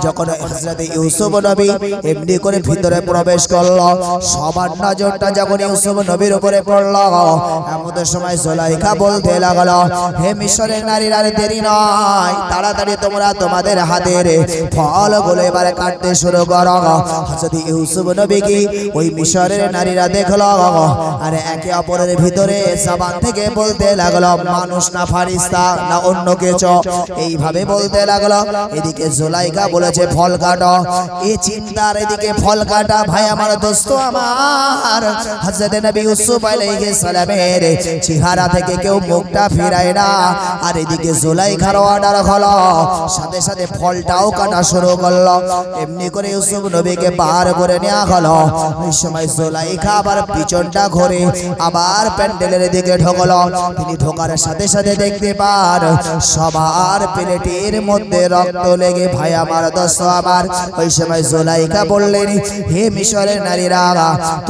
যখন হযরত ইউসুফ নবী এমনি করে ভিতরে প্রবেশ করলো, সবার নজরটা যখন ইউসুফ নবীর উপরে পড়লো, এমন সময় জুলাইখা বলতে লাগলো, হে মিশরের নারীরা, দেরি নয়, তাড়াতাড়ি তোমরা তোমাদের হাতের ফলগুলো এবারে কাটতে শুরু করো। হযরত ইউসুফ নবীকে ওই মিশরের নারীরা দেখলো আর একে অপরের ভিতরে জবান থেকে বলতে লাগলো, মানুষ না ফারিস্তা না অন্য কিছু, এইভাবে বলতে লাগলো। এদিকে জুলাইখা বলেছে ফল কাটো, এই চিন্তার এদিকে ফল কাটা। ভাই আমার দোস্ত আমার, হযরত নবী ইউসুফ আলাইহিস সালামের চেহারা থেকে কেউ মুখটা ফিরায় না। আর এদিকে জুলাইখার অর্ডার হলো, সাথে সাথে ফলটাও কাটা শুরু করলো। এমনি করে ইউসুফ নবীকে বার করে নেওয়া হলো। এই সময় জুলাইখা আবার পিছনটা ঘুরে আবার প্যান্ডেলের দিকে ঢোকলো। তিনি ঢোকার সাথে সাথে দেখতে পান সবার প্লেটের মধ্যে রক্ত লেগে। ভাই আমার দোস্ত আমার, ওই সময় জুলাইখা বললেন, হে মিশরের নারীরা,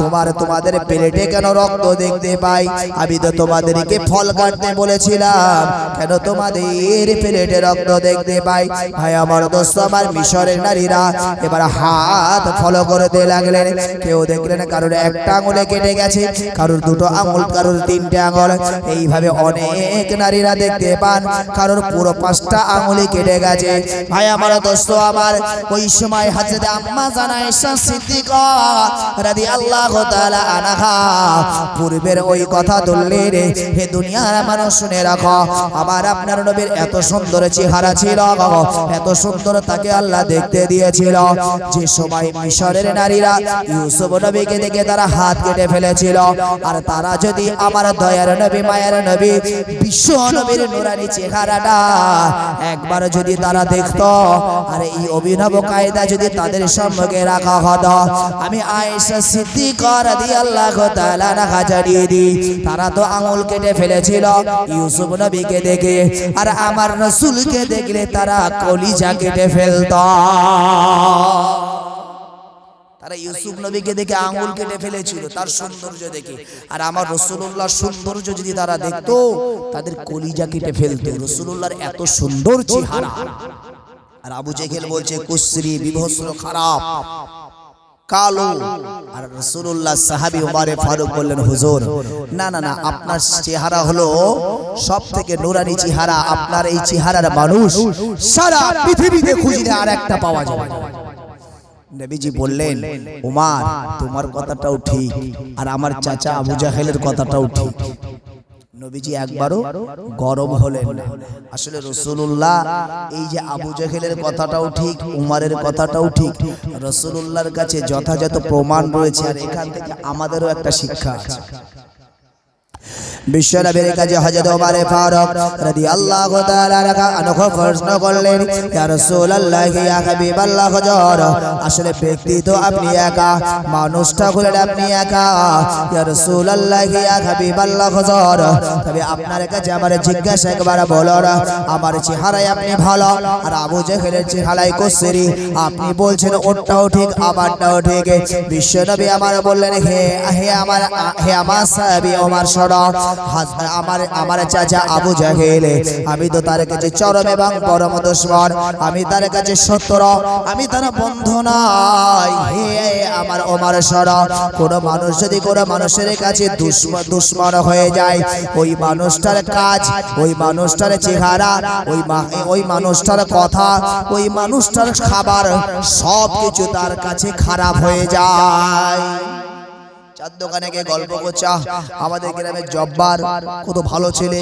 তোমাদের প্লেটে কেন রক্ত দেখতে পাই? আমি তো তোমাদেরকে ফল কাটতে বলেছিলাম, কেন তোমাদের প্লেটে রক্ত দেখতে পাই? ভাই আমার দোস্ত আমার, মিশরের নারীরা এবার হাত ফলো করতে লাগলেন। কেউ দেখলেন কারোর একটা আঙুলে কেটে গেছে, কারোর দুটো আঙুল, কারোর তিনটে আঙুল। এইভাবে অনেক নারীরা দেখতে পান কারোর পুরো 5টা আঙুলি কেটে গেছে। ভাই আমার দোস্ত আমার, ওই সময় হযরত আম্মা জান আয়েশা সিদ্দিকা রাদিয়াল্লাহু তাআলা আনহা পূর্বের ওই কথা বললেন, হে দুনিয়ার মানুষ শুনে রাখো, আমার আপনার নবীর এত সুন্দর চেহারা ছিল, এত সুন্দর তাকে আল্লাহ দেখতে দিয়েছিল, যে সময় মিশরের নারীরা ইউসুফ নবীকে দেখে তারা হাত কেটে ফেলেছিল। আর তারা যদি আমার দয়ার নবী, মায়ের নবী, বিশ্ব নবীর নূরানি চেহারাটা একবার যদি তারা দেখতো, আর এই অভিনব কায়দা যদি তাদের সম্মুখে রাখা হতো, আমি আয়েশা সিদ্দিকা রাদিয়াল্লাহু তাআলা আনহা জানিয়ে দিই, তারা তো আঙুল কেটে ফেলেছিল ইউসুফ নবীকে দেখে, আর আমার রাসূলকে দেখলে তারা কলিজা কেটে ফেলতো। তারা ইউসুফ নবীকে দেখে আঙ্গুল কেটে ফেলেছিল তার সৌন্দর্য দেখে, আর আমার রাসূলুল্লাহর সৌন্দর্য যদি তারা দেখতো তাদের কলিজা কেটে ফেলতো। রাসূলুল্লাহর এত সুন্দর চেহারা। আর আবু জেহেল বলছে কুসরি, বিভৎস, খারাপ, কালো। আর রাসূলুল্লাহ সাহাবী উমরে ফারুক বললেন, হুজুর না না না, আপনার চেহারা হলো সবথেকে নূরানি চেহারা, আপনার এই চেহারার মানুষ সারা পৃথিবীতে খুঁজলে আর একটা পাওয়া যাবে না। নবীজি বললেন, উমর তোমার কথাটাও ঠিক, আর আমার চাচা আবু জাহেলের কথাটাও ঠিক। নবীজি একবারও গরম হলেন না। আসলে রাসূলুল্লাহ এই যে আবু জাহেলের কথাটাও ঠিক, উমরের কথাটাও ঠিক, রাসূলুল্লাহর কাছে যথাযথ প্রমাণ রয়েছে, আর এখান থেকে আমাদেরও একটা শিক্ষা আছে। বিশ্বনবীর কাছে হযরত ওমর ফারুক রাদিয়াল্লাহু তাআলা আনহু প্রশ্ন করলেন, ইয়া রাসূলুল্লাহ ইয়া হাবিবাল্লাহ হুজুর, আসলে ব্যক্তি তো আপনি একা, মানুষটা হলেন আপনি একা, ইয়া রাসূলুল্লাহ ইয়া হাবিবাল্লাহ হুজুর, তবে আপনার কাছে আমার জিজ্ঞাসা একবার বলুন, আমার চেহারায় আপনি ভালো আর আবু জেহেলের চেহারায় কুসরি, আপনি বলছেন ওরটাও ঠিক আমারটাও ঠিক। বিশ্বনবী আমার বললেন, হে আমার সাহাবী ওমর শোনো, আমার চাচা আবু জেহেল, আমি তো তার কাছে চরম এবং পরম দুশমন, আমি তার কাছে শত্রু, আমি তার বন্ধু নাই। হে আমার ওমর শোনো, কোন মানুষ যদি কোন মানুষের কাছে দুশমন হয়ে যায়, ওই মানুষটার কাজ, ওই মানুষটার চেহারা, ওই মানুষটার কথা, ওই মানুষটার খাবার সব কিছু তার কাছে খারাপ হয়ে যায়। চার দোকানে গিয়ে গল্প করছে, আমাদের গ্রামের জব্বার কত ভালো ছেলে,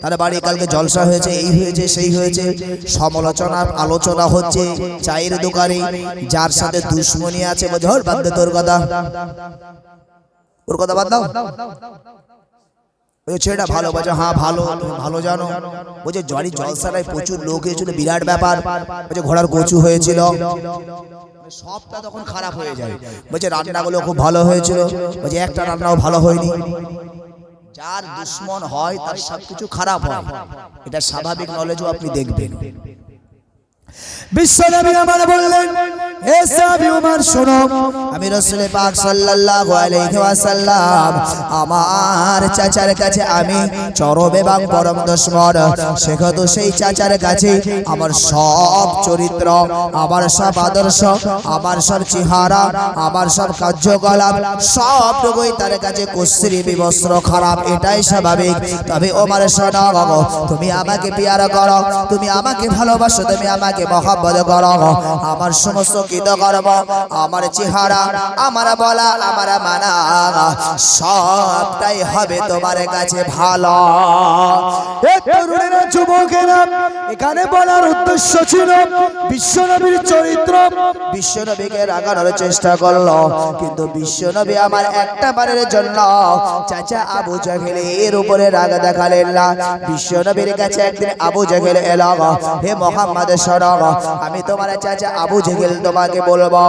তার বাড়ি কালকে জলসা হয়েছে, এই হয়েছে সেই হয়েছে, সমালোচনার আলোচনা হচ্ছে চায়ের দোকানে, যার সাথে দুশ্মনী আছে বলছে হর বাদ দে তোর কথা, ওর কথা বাদ দাও। ওই ছেলেটা ভালো বলছে, হ্যাঁ ভালো, তুমি ভালো জানো, বলছে জড়ি জলসাটায় প্রচুর লোক হয়েছিল, বিরাট ব্যাপার, বলছে ঘোড়ার কচু হয়েছিল, সবটা তখন খারাপ হয়ে যায়। বলছে রান্নাগুলো খুব ভালো হয়েছিল, বলছে একটা রান্নাও ভালো হয়নি। যার দুশ্মন হয় তার সবকিছু খারাপ হয়, এটা স্বাভাবিক নলেজও আপনি দেখবেন। বিশ্বনবী আমার বললেন, হে সাহাবী ওমর শোনো, আমি রাসূল পাক সাল্লাল্লাহু আলাইহি ওয়াসাল্লাম, আমার চাচার কাছে আমি চরম এবং পরম দুশমন, সেহেতু সেই চাচার কাছে আমার সব চরিত্র, আমার সব আদর্শ, আমার সব চেহারা, আমার সব কার্যকলাপ সবটুকুই তার কাছে কুশ্রী বিবস্ত্র খারাপ, এটাই স্বাভাবিক। তবে ওমর শোনো, তুমি আমাকে পিয়ার করো, তুমি আমাকে ভালোবাসো, তুমি আমাকে মহব্বত করো, আমার সমস্ত কৃতকর্ম, আমার চেহারা, আমার বলা, আমার মানা সবটাই হবে তোমার কাছে ভালো। তরুণেরা, যুবকেরা, এখানে বলার উদ্দেশ্য ছিল বিশ্বনবীর চরিত্র, বিশ্বনবীকে রাগানোর চেষ্টা করলো, কিন্তু বিশ্বনবী আমার একটা বারের জন্য চাচা আবু জেহেলের উপরে রাগ দেখালেন না। বিশ্বনবীর কাছে একদিন আবু জেহেল এলো, হে মুহাম্মদ শোনো, আমি তোমার চাচা আবু জেহেল তোমাকে বলবো,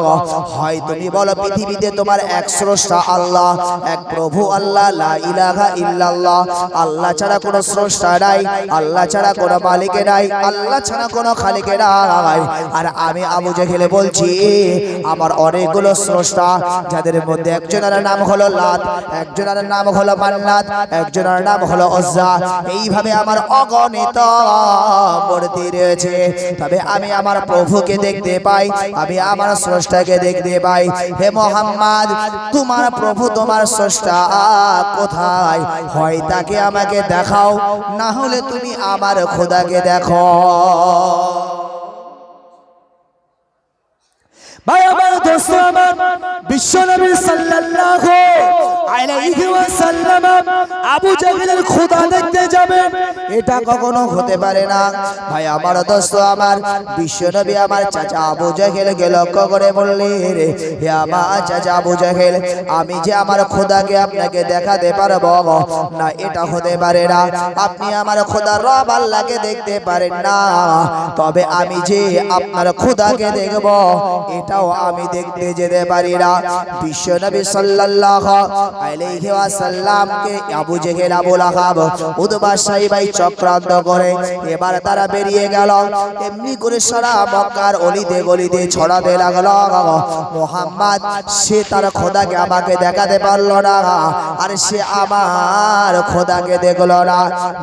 হয় তুমি বলো পৃথিবীতে তোমার এক স্রষ্টা আল্লাহ, এক প্রভু আল্লাহ, লা ইলাহা ইল্লাল্লাহ, আল্লাহ ছাড়া কোনো স্রষ্টা নাই, আল্লাহ ছাড়া কোনো মালিক নাই, আল্লাহ ছাড়া কোনো খালিক নাই। আর আমি আবু জেহেল বলছি, আমার অনেকগুলো স্রষ্টা, যাদের মধ্যে একজনের নাম হলো লাত, একজনের নাম হলো মান্নাত, একজনের নাম হলো উজ্জা, এইভাবে আমার অগণিত মূর্তি রয়েছে। তবে আমি আমার প্রভুকে দেখতে পাই, আমি আমার স্রষ্টাকে দেখতে পাই। হে মুহাম্মদ, তোমার প্রভু, তোমার স্রষ্টা কোথায়? হয় তাকে আমাকে দেখাও, না হলে তুমি আমার খোদাকে দেখো। ভাই আমার, দোস্ত আমার, বিশ্বনবী সাল্লাল্লাহু আলাইহি ওয়াসাল্লাম আবু জেহেলের খোদা দেখতে যাবেন, এটা কখনো হতে পারে না। ভাই আমার, দোস্ত আমার, বিশ্বনবী আমার চাচা আবু জেহেলকে লক্ষ্য করে বললেন, হে আমার চাচা আবু জেহেল, আমি যে আমার খোদাকে আপনাকে দেখাতে পারবো না, এটা হতে পারে না। আপনি আমার খোদা রব আল্লাহকে দেখতে পারেন না, তবে আমি যে আপনার খোদাকে দেখব, এটাও আমি দেখতে যেতে পারি না। বিশ্বনবী সাল্লাল্লাহু আলাইহি ওয়াসাল্লামকে আবু জেহেল, আবু লাহাব, উতবা সাইবাই চক্রান্ত করে এবার তারা বেরিয়ে গেল। এমনি করে সারা মক্কার অলিতে গলিতে ছড়াতে লাগলো, মুহাম্মদ সে তার খোদাকে আমাকে দেখাতে পারলো না, আর সে আমার খোদাকে দেখলো না,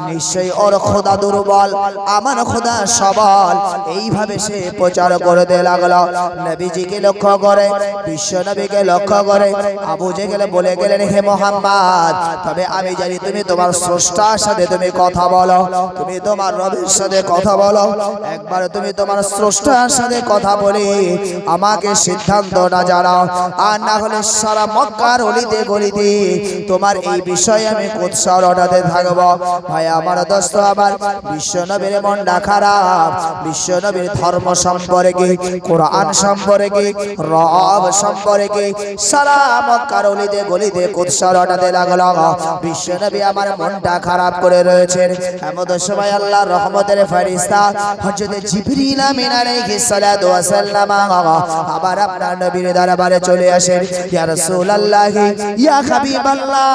নিশ্চয়ই ওর খোদা দুর্বল, আমার খোদা সবল। এইভাবে সে প্রচার করতে লাগলো। নবীজিকে লক্ষ্য করে, বিশ্ব নবীকে লক্ষ্য করে আবু জেহেল বলে গেলেন, হে মুহাম্মদ, তবে আমি জানি তুমি তোমার স্রষ্টার সাথে তুমি কথা বলো, তুমি তোমার রবের সাথে কথা বলো, একবার তুমি তোমার স্রষ্টার সাথে কথা বলে আমাকে সিদ্ধান্তটা জানাও, আর না হলে সারা মক্কার অলিতে গলিতে তোমার এই বিষয়ে আমি কুৎসা রটাতে থাকবো। ভাই আমার, দোস্ত আমার, বিশ্ব নবীর মনটা খারাপ, বিশ্ব নবীর ধর্ম সম্পর্কে, কোরআন সম্পর্কে, রব সম্পর্কে সারা মক্কার অলিতে গলিতে কুদস রটাতে লাগলো। বিশ্বনবী আমার মনটা খারাপ করে রয়েছেন। এমন সময় আল্লাহর রহমতের ফেরেশতা হযরত জিবরিল আমিন আলাইহিস সালাতু ওয়াস সালাম আবার আপনার নবীর দরবারে চলে আসেন। ইয়া রাসূলুল্লাহ, ইয়া হাবিবাল্লাহ,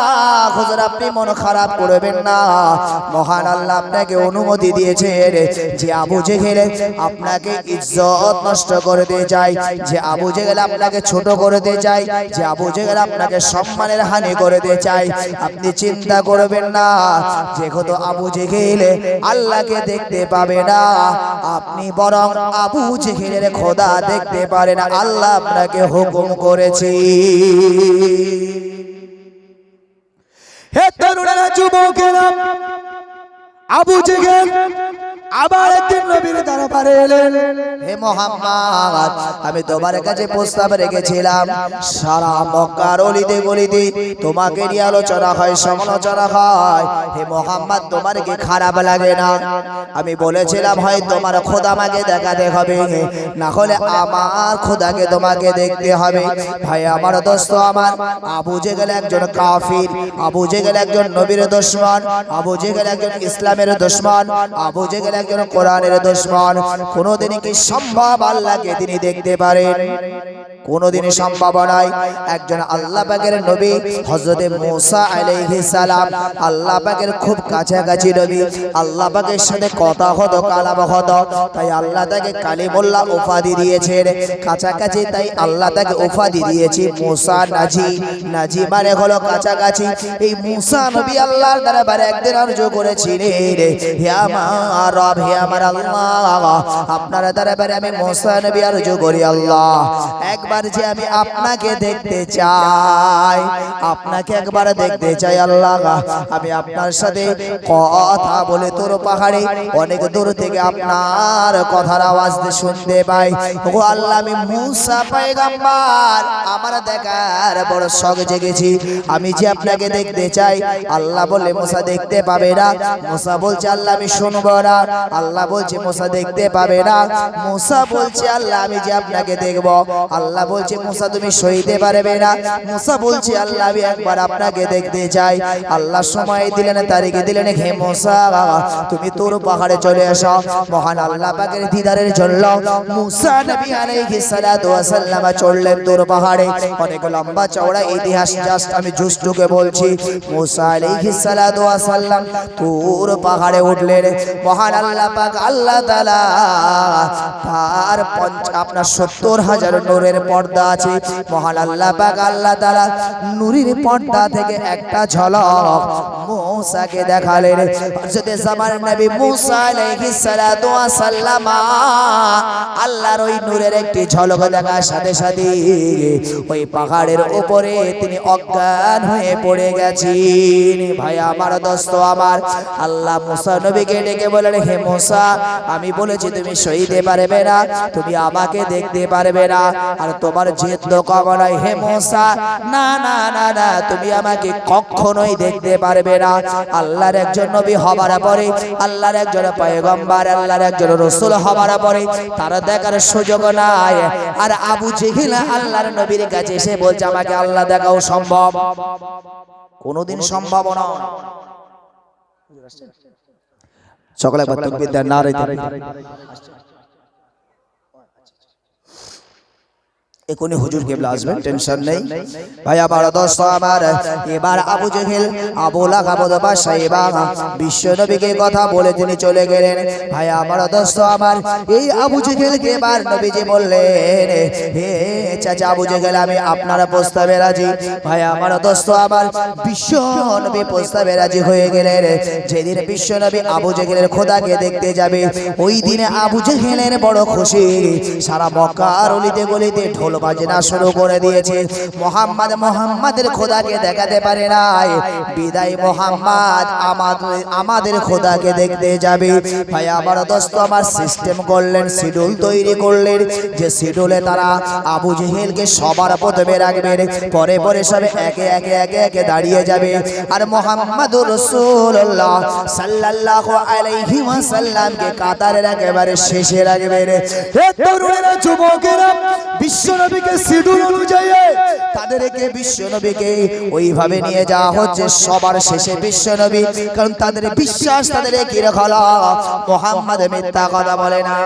হুজুর আপনি মন খারাপ করবেন না। মহান আল্লাহ আপনাকে অনুমতি দিয়েছেন যে আবু জেহেল আপনাকে ইজ্জত নষ্ট করতে চায়, যে আবু জেহেল আপনাকে ছোট করতে চায়, যে আবু জেহেল আপনাকে সম্মানের হানি করতে চায়। আপনি চিন্তা করবেন না, যেহেতু আবু জেহেল আল্লাহকে দেখতে পাবে না, আপনি বরং আবু জেহেলের খোদা দেখতে পারেন। আল্লাহ আপনাকে হুকুম করেছে। হে তরুণেরা, যুবকেরা, আবু জেহেল আবার একদিন নবীর দরবারে এলেন। হে মুহাম্মদ, আমি তোমার কাছে প্রস্তাব রেখেছিলাম, সারা মক্কার অলিতে গলিতে তোমাকে নিয়ে আলোচনা হয়, সমালোচনা হয়। হে মুহাম্মদ, তোমার কি খারাপ লাগে না? আমি বলেছিলাম হয় তোমার খোদা আমাকে দেখাতে হবে, না হলে আমার খোদাকে তোমাকে দেখতে হবে। ভাই আমার, দোস্ত আমার, আবু জেহেল একজন কাফির, আবু জেহেল একজন নবীর দুশমন, আবু জেহেল একজন ইসলামের দুশমন, আবু জেহেল একজন কোরআনের দুশমন। কোনদিন কি সম্ভব আল্লাহকে তিনি দেখতে পারেন? কোনদিন সম্ভব নয়। একজন আল্লাহ পাকের নবী হযরত মুসা আলাইহিস সালাম, আল্লাহ পাকের খুব কাছাকাছি নবী, আল্লাহ পাকের সাথে কথা হতো, কালাম হতো, তাই আল্লাহ তাকে কালিমুল্লাহ উপাধি দিয়েছেন। কাছাকাছি, তাই আল্লাহ তাকে উপাধি দিয়েছে মুসা নাজি। নাজি মানে হলো কাছাকাছি। এই মুসা নবী আল্লাহর দরবারে একদিন আরজু করেছিলেন, হে আমার রব, হে আমার আল্লাহ, আপনার দরবারে আমি মুসা নবী আরজু করি, আল্লাহ একবার যে আমি আপনাকে দেখতে চাই, আপনাকে একবার দেখতে চাই আল্লাহ। আমি আপনার সাথে কথা বলে তোর পাহাড়ে অনেক দূর থেকে আপনার কথার আওয়াজ শুনতে পাই। ও আল্লাহ, আমি মুসা পয়গম্বর, আমার দেখার বড় শখ জেগেছি, আমি যে আপনাকে দেখতে চাই। আল্লাহ বলে মুসা দেখতে পাবে না। মুসা বলছে আল্লাহ আমি শুনবো না। আল্লাহ বলছে মুসা দেখতে পাবে না। মুসা বলছে আল্লাহ আমি যে আপনাকে দেখব। আল্লাহ বলছে মুসা তুমি সইতে পারবে না। মুসা বলছে আল্লাহ আমি একবার আপনাকে দেখতে চাই। আল্লাহ সময় দিলেন, তারিখ দিলেন, হে মুসা তুমি তোর পাহাড়ে চলে আসো। মহান আল্লাহ পাকের দিদারের জন্য মুসা নবী আলাইহিস সালাতু ওয়াস সালাম চললেন তোর পাহাড়ে। অনেক লম্বা চওড়া ইতিহাস, জাস্ট আমি জুস্টুকে বলছি। মুসা আলাইহিস সালাতু ওয়াস সালাম তোর পাহাড়ে উঠলেন। মহান আল্লাহ পাক আল্লাহ তাআলা তার আপনার 70,000 নূরের পর্দা আছে। মহান আল্লাহ পাক আল্লাহ তাআলা নূরের পর্দা থেকে একটা ঝলক মুসাকে দেখালেন। হযরত জামান নবী মুসা আলাইহিস সালাতু ওয়াস সালাম আল্লাহর ওই নূরের একটি ঝলক দেখার সাথে সাথে ওই পাহাড়ের উপরে তিনি অজ্ঞান হয়ে পড়ে গেছেন। ভাই আমার, দোস্ত আমার, আল্লাহ মুসা নবীকে ডেকে বলেন, হে মুসা আমি বলেছি তুমি সইতে পারবে না, তুমি আমাকে দেখতে পারবে না, আর তোমার জেদ কম নয়। হে মুসা, না না না না, তুমি আমাকে কখনোই দেখতে পারবে না। আল্লাহর একজন নবী হবার পরে, আল্লাহর একজন পয়গম্বর, আল্লাহর একজন রাসূল হবার পরে তার দেখার সুযোগ নাই। আর আবু জেহেল আল্লাহর নবীর কাছে এসে বলছে আমাকে আল্লাহ দেখাও সম্ভব? কোনদিন সম্ভব না। সকলে তাকবীর দেন, নারে তাকবীর। এখনই হুজুর কেবলা আসবেন, টেনশন নেই। ভাই আমার, দোস্ত আমার, এবার আবু জেহেল, আবু লাহাব সাহেবা বিশ্ব নবীকে কথা বলে তিনি চলে গেলেন। ভাই আমার, দোস্ত আমার, এই আবু জেহেলকে এবার নবীজি বললেন, হে চাচা আবু জেহেল, আমি আপনার প্রস্তাবে রাজি। ভাই আমার, দোস্ত আমার, বিশ্ব নবী প্রস্তাবে রাজি হয়ে গেলেন। যেদিন বিশ্ব নবী আবু জেহেলের খোদাকে দেখতে যাবে, ওই দিনে আবু জেহেলের বড় খুশি। সারা মক্কার অলিতে গলিতে ঢোল বাজনা শুরু করে দিয়েছে। মোহাম্মদের খোদাকে দেখাতে পারে নাই, বিদায় মোহাম্মদ আমাদের খোদাকে দেখতে যাবে। ভাই আমার, দোস্ত আমার, সিস্টেম করলেন, শিডিউল তৈরি করলেন, যে শিডিউলে তারা আবু জেহেলকে সবার প্রথমে রাখবেন, পরে পরে সবে একে একে একে একে দাঁড়িয়ে যাবে। আর মুহাম্মাদুর রাসূলুল্লাহ সাল্লাল্লাহু আলাইহি ওয়াসাল্লামকে কাতারের একেবারে শেষে রাখবেন। হে তরুণেরা, যুবকেরা, বিশ্ব নবীকে শিডিউল অনুযায়ী তাদেরকে বিশ্ব নবীকে ওইভাবে নিয়ে যাওয়া হচ্ছে সবার শেষে বিশ্ব নবী, কারণ তাদের বিশ্বাস তাদের কি রাখলা মুহাম্মদ মিথ্যা কথা বলে না।